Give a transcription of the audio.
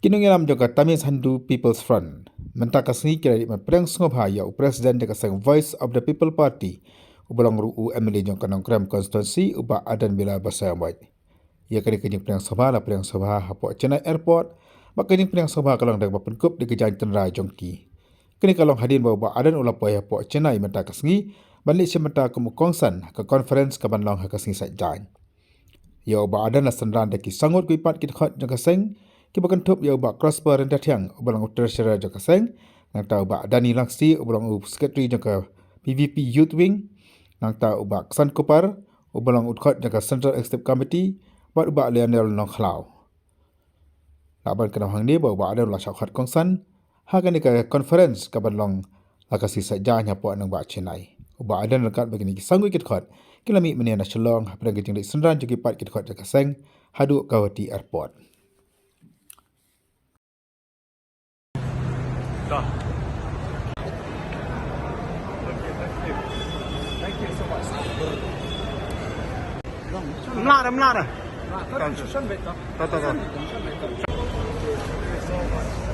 Kinungilam juga Tamis Handu People's Front. Mentakas ni kira di perang sengobha ya Presiden dekat sang Voice of the People Party. Ubalang ruu Emily jong kanong kram konstitusi uba adan bila bahasa yang baik. Ia kini kenyang perang sengobha la perang sengobha hapo Chennai Airport. Mak kenyang perang sengobha kalong dak bapenkup di kejang tenra jongki. Kini kalong hadin bawa adan ulapoy hapo Chennai mentakas ni balik semata kemukongsan ke konferens kabanlong hakasni sajjan. Ya uba adan la sendran deki sangut kuipat kitkhot jong kaseng. Kibakan tup ya ubak crossbar rendah tiang ubalang utar syara jaka seng nang ta ubak Dani Langsi ubalang sekretari jaka PVP Youth Wing nang ta ubak San Kupar ubalang utkot jaka Central Executive Committee bat ubak Lionel Nong Khlau. Laban kena hang ni ubak ada ulah syakhat kongsan hagan ka conference kaban long lakasi sajanya po nang ba Chennai. Ubak ada lekat begini sanggu kitkhot kilami meniana shalong pada gejing dik sendran jaki pat kitkhot jaka seng hadu Kawati Airport. Okay, thank you. Thank you so much. Melada. Thank you so much.